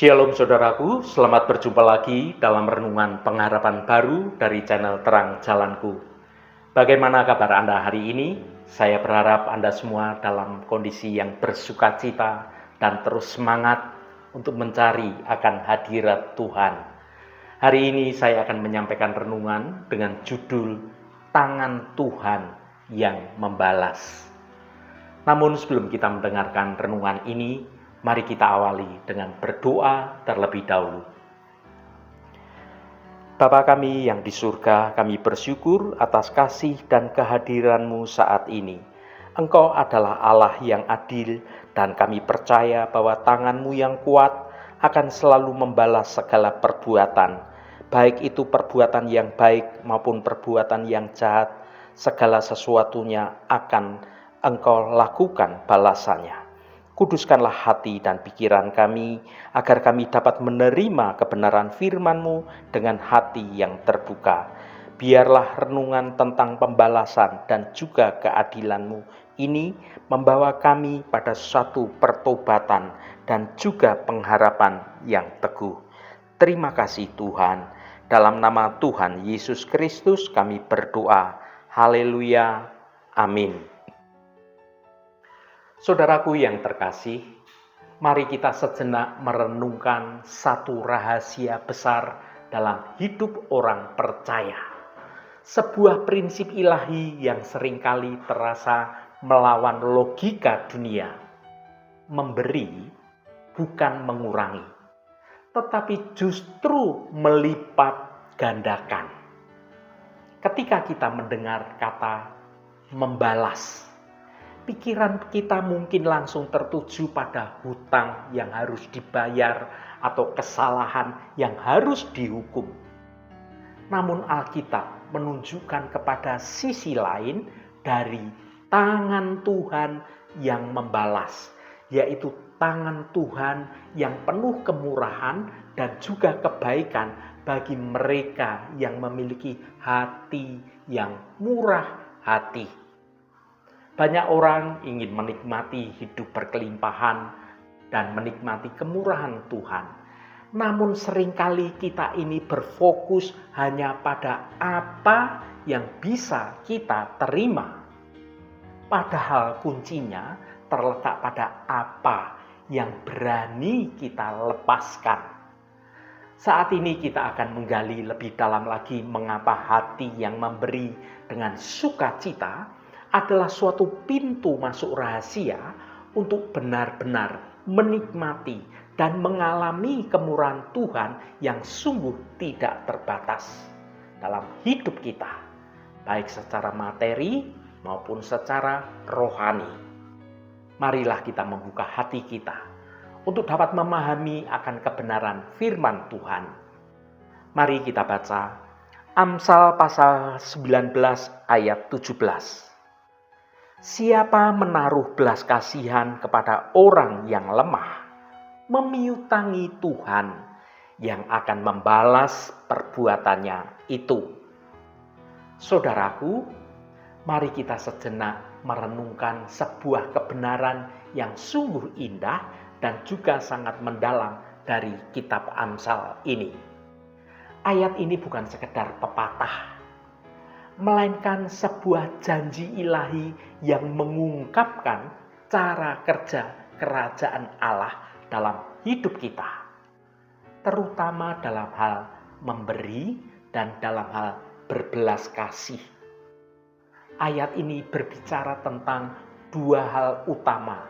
Shalom saudaraku, selamat berjumpa lagi dalam renungan pengharapan baru dari channel Terang Jalanku. Bagaimana kabar Anda hari ini? Saya berharap Anda semua dalam kondisi yang bersukacita dan terus semangat untuk mencari akan hadirat Tuhan. Hari ini saya akan menyampaikan renungan dengan judul Tangan Tuhan yang Membalas. Namun sebelum kita mendengarkan renungan ini, mari kita awali dengan berdoa terlebih dahulu. Bapa kami yang di surga, kami bersyukur atas kasih dan kehadiran-Mu saat ini. Engkau adalah Allah yang adil dan kami percaya bahwa tangan-Mu yang kuat akan selalu membalas segala perbuatan, baik itu perbuatan yang baik maupun perbuatan yang jahat, segala sesuatunya akan Engkau lakukan balasannya. Kuduskanlah hati dan pikiran kami, agar kami dapat menerima kebenaran firman-Mu dengan hati yang terbuka. Biarlah renungan tentang pembalasan dan juga keadilan-Mu ini membawa kami pada suatu pertobatan dan juga pengharapan yang teguh. Terima kasih Tuhan. Dalam nama Tuhan Yesus Kristus kami berdoa. Haleluya. Amin. Saudaraku yang terkasih, mari kita sejenak merenungkan satu rahasia besar dalam hidup orang percaya. Sebuah prinsip ilahi yang seringkali terasa melawan logika dunia. Memberi bukan mengurangi, tetapi justru melipat gandakan. Ketika kita mendengar kata membalas, pikiran kita mungkin langsung tertuju pada hutang yang harus dibayar atau kesalahan yang harus dihukum. Namun Alkitab menunjukkan kepada sisi lain dari tangan Tuhan yang membalas, yaitu tangan Tuhan yang penuh kemurahan dan juga kebaikan bagi mereka yang memiliki hati yang murah hati. Banyak orang ingin menikmati hidup berkelimpahan dan menikmati kemurahan Tuhan. Namun seringkali kita ini berfokus hanya pada apa yang bisa kita terima. Padahal kuncinya terletak pada apa yang berani kita lepaskan. Saat ini kita akan menggali lebih dalam lagi mengapa hati yang memberi dengan sukacita adalah suatu pintu masuk rahasia untuk benar-benar menikmati dan mengalami kemurahan Tuhan yang sungguh tidak terbatas dalam hidup kita, baik secara materi maupun secara rohani. Marilah kita membuka hati kita untuk dapat memahami akan kebenaran firman Tuhan. Mari kita baca Amsal pasal 19 ayat 17. Siapa menaruh belas kasihan kepada orang yang lemah, memiutangi Tuhan yang akan membalas perbuatannya itu. Saudaraku, mari kita sejenak merenungkan sebuah kebenaran yang sungguh indah dan juga sangat mendalam dari kitab Amsal ini. Ayat ini bukan sekedar pepatah, melainkan sebuah janji ilahi yang mengungkapkan cara kerja kerajaan Allah dalam hidup kita, terutama dalam hal memberi dan dalam hal berbelas kasih. Ayat ini berbicara tentang dua hal utama.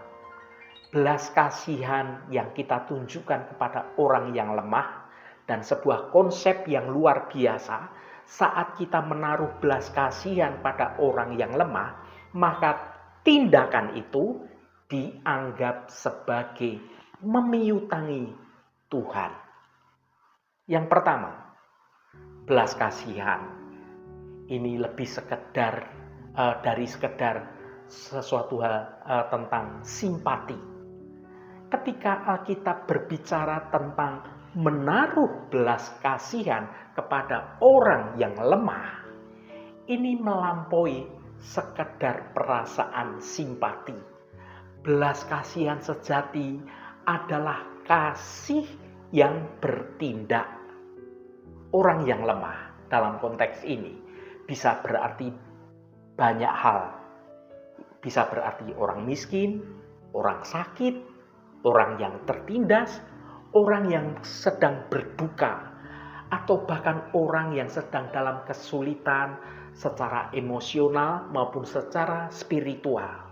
Belas kasihan yang kita tunjukkan kepada orang yang lemah dan sebuah konsep yang luar biasa. Saat kita menaruh belas kasihan pada orang yang lemah, maka tindakan itu dianggap sebagai memiutangi Tuhan. Yang pertama, belas kasihan ini lebih sekedar dari sekedar sesuatu hal tentang simpati. Ketika Alkitab berbicara tentang menaruh belas kasihan kepada orang yang lemah, ini melampaui sekedar perasaan simpati. Belas kasihan sejati adalah kasih yang bertindak. Orang yang lemah dalam konteks ini bisa berarti banyak hal. Bisa berarti orang miskin, orang sakit, orang yang tertindas, orang yang sedang berduka, atau bahkan orang yang sedang dalam kesulitan secara emosional maupun secara spiritual.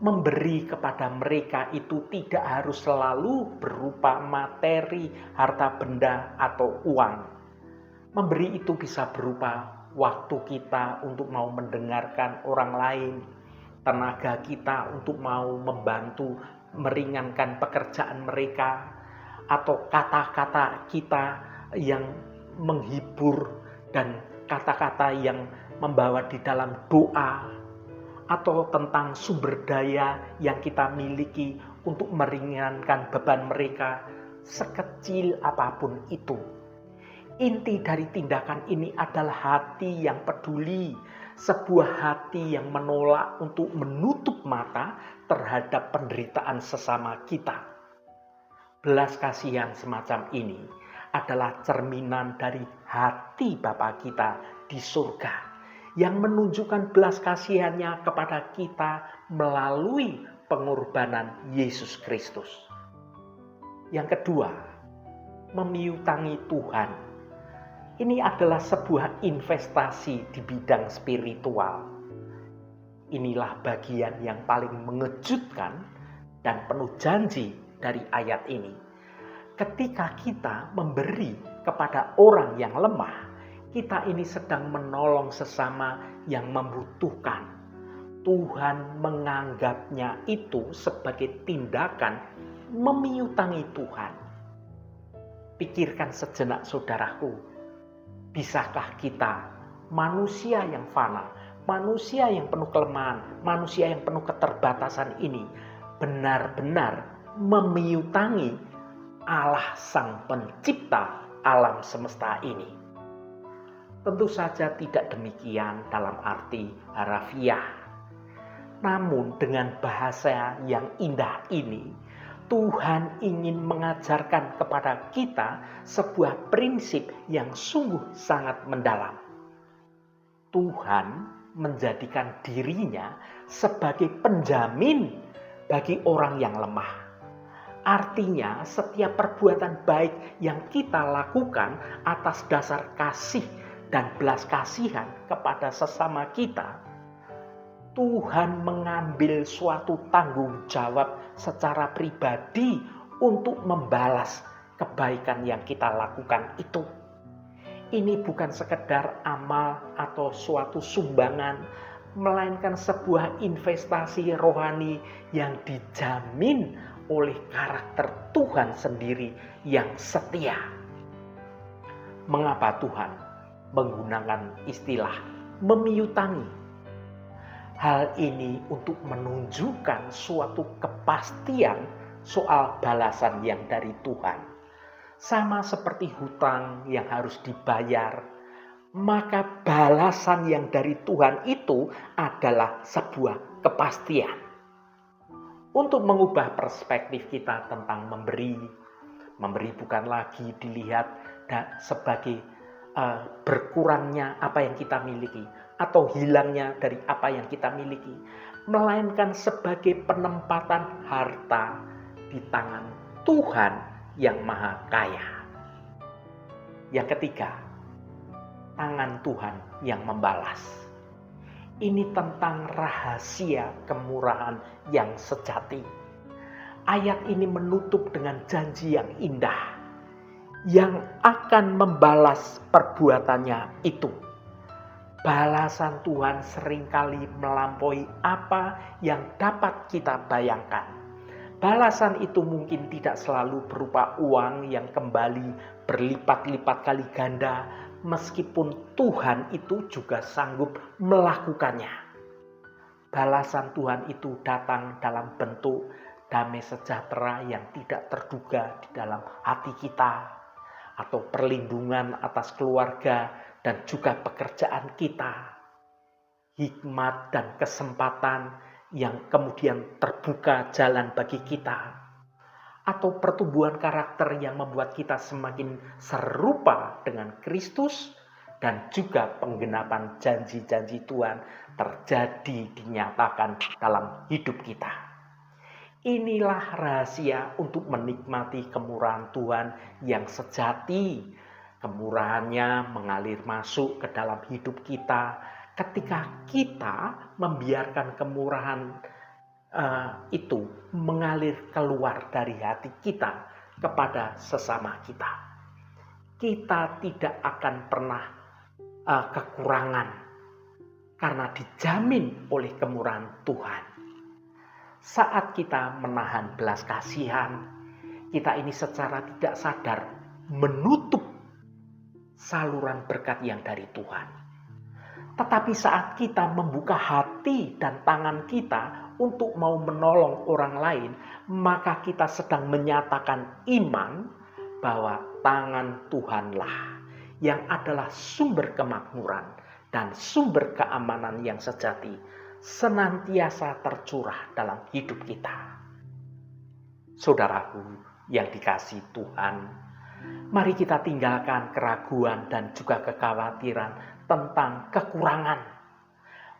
Memberi kepada mereka itu tidak harus selalu berupa materi, harta benda, atau uang. Memberi itu bisa berupa waktu kita untuk mau mendengarkan orang lain, tenaga kita untuk mau membantu meringankan pekerjaan mereka, atau kata-kata kita yang menghibur dan kata-kata yang membawa di dalam doa, atau tentang sumber daya yang kita miliki untuk meringankan beban mereka, sekecil apapun itu. Inti dari tindakan ini adalah hati yang peduli, sebuah hati yang menolak untuk menutup mata terhadap penderitaan sesama kita. Belas kasihan semacam ini adalah cerminan dari hati Bapa kita di surga, yang menunjukkan belas kasihannya kepada kita melalui pengorbanan Yesus Kristus. Yang kedua, memiutangi Tuhan. Ini adalah sebuah investasi di bidang spiritual. Inilah bagian yang paling mengejutkan dan penuh janji dari ayat ini. Ketika kita memberi kepada orang yang lemah, kita ini sedang menolong sesama yang membutuhkan. Tuhan menganggapnya itu sebagai tindakan memiutangi Tuhan. Pikirkan sejenak saudaraku, bisakah kita, manusia yang fana, manusia yang penuh kelemahan, manusia yang penuh keterbatasan ini, benar-benar memiutangi Allah Sang Pencipta alam semesta ini? Tentu saja tidak demikian dalam arti harafiah. Namun dengan bahasa yang indah ini, Tuhan ingin mengajarkan kepada kita sebuah prinsip yang sungguh sangat mendalam. Tuhan menjadikan dirinya sebagai penjamin bagi orang yang lemah. Artinya setiap perbuatan baik yang kita lakukan atas dasar kasih dan belas kasihan kepada sesama kita, Tuhan mengambil suatu tanggung jawab secara pribadi untuk membalas kebaikan yang kita lakukan itu. Ini bukan sekedar amal atau suatu sumbangan, melainkan sebuah investasi rohani yang dijamin oleh karakter Tuhan sendiri yang setia. Mengapa Tuhan menggunakan istilah memiutangi? Hal ini untuk menunjukkan suatu kepastian soal balasan yang dari Tuhan. Sama seperti hutang yang harus dibayar, maka balasan yang dari Tuhan itu adalah sebuah kepastian. Untuk mengubah perspektif kita tentang memberi bukan lagi dilihat sebagai berkurangnya apa yang kita miliki atau hilangnya dari apa yang kita miliki, melainkan sebagai penempatan harta di tangan Tuhan yang Maha Kaya. Yang ketiga, tangan Tuhan yang membalas. Ini tentang rahasia kemurahan yang sejati. Ayat ini menutup dengan janji yang indah, yang akan membalas perbuatannya itu. Balasan Tuhan seringkali melampaui apa yang dapat kita bayangkan. Balasan itu mungkin tidak selalu berupa uang yang kembali berlipat-lipat kali ganda, meskipun Tuhan itu juga sanggup melakukannya. Balasan Tuhan itu datang dalam bentuk damai sejahtera yang tidak terduga di dalam hati kita, atau perlindungan atas keluarga dan juga pekerjaan kita, hikmat dan kesempatan yang kemudian terbuka jalan bagi kita, atau pertumbuhan karakter yang membuat kita semakin serupa dengan Kristus, dan juga penggenapan janji-janji Tuhan terjadi dinyatakan dalam hidup kita. Inilah rahasia untuk menikmati kemurahan Tuhan yang sejati. Kemurahannya mengalir masuk ke dalam hidup kita ketika kita membiarkan kemurahan itu mengalir keluar dari hati kita kepada sesama kita. Kita tidak akan pernah kekurangan karena dijamin oleh kemurahan Tuhan. Saat kita menahan belas kasihan, kita ini secara tidak sadar menutup saluran berkat yang dari Tuhan. Tetapi saat kita membuka hati dan tangan kita untuk mau menolong orang lain, maka kita sedang menyatakan iman bahwa tangan Tuhanlah yang adalah sumber kemakmuran dan sumber keamanan yang sejati senantiasa tercurah dalam hidup kita. Saudaraku yang dikasihi Tuhan, mari kita tinggalkan keraguan dan juga kekhawatiran tentang kekurangan.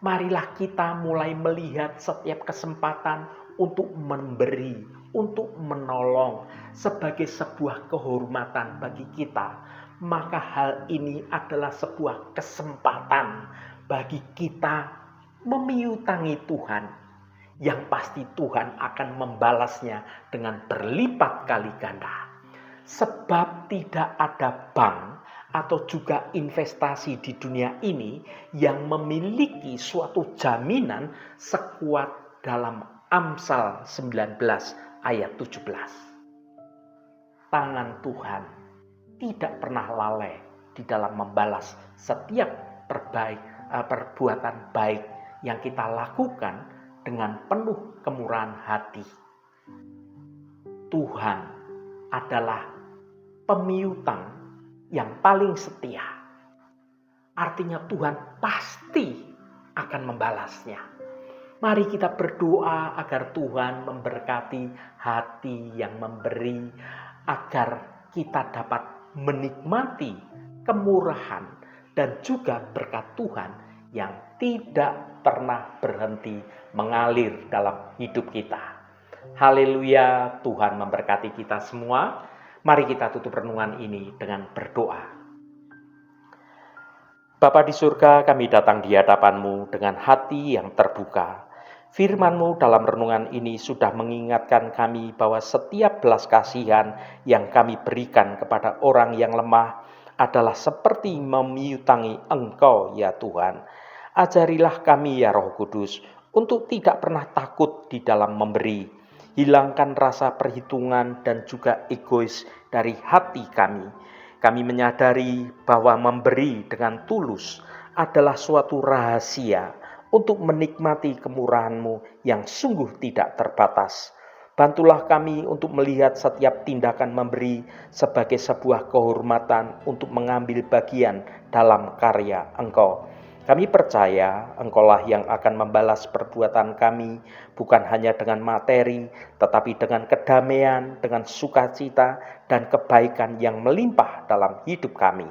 Marilah kita mulai melihat setiap kesempatan untuk memberi, untuk menolong sebagai sebuah kehormatan bagi kita. Maka hal ini adalah sebuah kesempatan bagi kita memiutangi Tuhan, yang pasti Tuhan akan membalasnya dengan berlipat kali ganda. Sebab tidak ada bank atau juga investasi di dunia ini yang memiliki suatu jaminan sekuat dalam Amsal 19 ayat 17. Tangan Tuhan tidak pernah lalai di dalam membalas setiap perbuatan baik yang kita lakukan dengan penuh kemurahan hati. Tuhan adalah pemiutang yang paling setia. Artinya Tuhan pasti akan membalasnya. Mari kita berdoa agar Tuhan memberkati hati yang memberi, agar kita dapat menikmati kemurahan dan juga berkat Tuhan yang tidak pernah berhenti mengalir dalam hidup kita. Haleluya, Tuhan memberkati kita semua. Mari kita tutup renungan ini dengan berdoa. Bapa di surga, kami datang di hadapan-Mu dengan hati yang terbuka. Firman-Mu dalam renungan ini sudah mengingatkan kami bahwa setiap belas kasihan yang kami berikan kepada orang yang lemah adalah seperti memiutangi Engkau ya Tuhan. Ajarilah kami ya Roh Kudus untuk tidak pernah takut di dalam memberi. Hilangkan rasa perhitungan dan juga egois dari hati kami. Kami menyadari bahwa memberi dengan tulus adalah suatu rahasia untuk menikmati kemurahan-Mu yang sungguh tidak terbatas. Bantulah kami untuk melihat setiap tindakan memberi sebagai sebuah kehormatan untuk mengambil bagian dalam karya Engkau. Kami percaya Engkaulah yang akan membalas perbuatan kami, bukan hanya dengan materi, tetapi dengan kedamaian, dengan sukacita, dan kebaikan yang melimpah dalam hidup kami.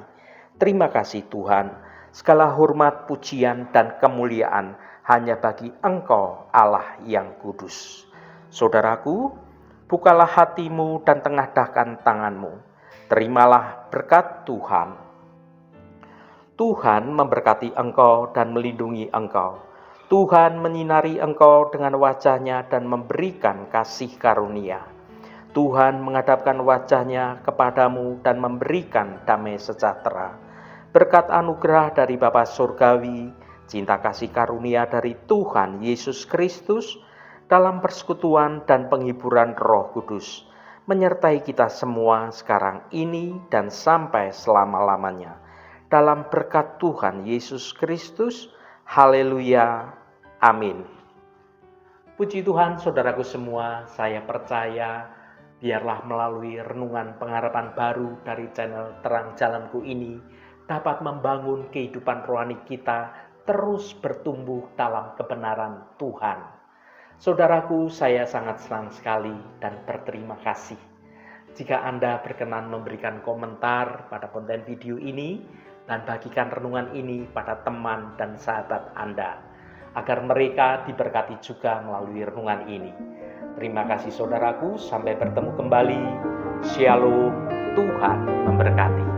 Terima kasih Tuhan, segala hormat, pujian, dan kemuliaan hanya bagi Engkau Allah yang kudus. Saudaraku, bukalah hatimu dan tengadahkan tanganmu. Terimalah berkat Tuhan. Tuhan memberkati engkau dan melindungi engkau. Tuhan menyinari engkau dengan wajah-Nya dan memberikan kasih karunia. Tuhan menghadapkan wajah-Nya kepadamu dan memberikan damai sejahtera. Berkat anugerah dari Bapa Surgawi, cinta kasih karunia dari Tuhan Yesus Kristus, dalam persekutuan dan penghiburan Roh Kudus, menyertai kita semua sekarang ini dan sampai selama-lamanya. Dalam berkat Tuhan Yesus Kristus, haleluya, amin. Puji Tuhan saudaraku semua, saya percaya biarlah melalui renungan pengharapan baru dari channel Terang Jalanku ini dapat membangun kehidupan rohani kita terus bertumbuh dalam kebenaran Tuhan. Saudaraku, saya sangat senang sekali dan berterima kasih jika Anda berkenan memberikan komentar pada konten video ini dan bagikan renungan ini pada teman dan sahabat Anda, agar mereka diberkati juga melalui renungan ini. Terima kasih saudaraku, sampai bertemu kembali. Shalom, Tuhan memberkati.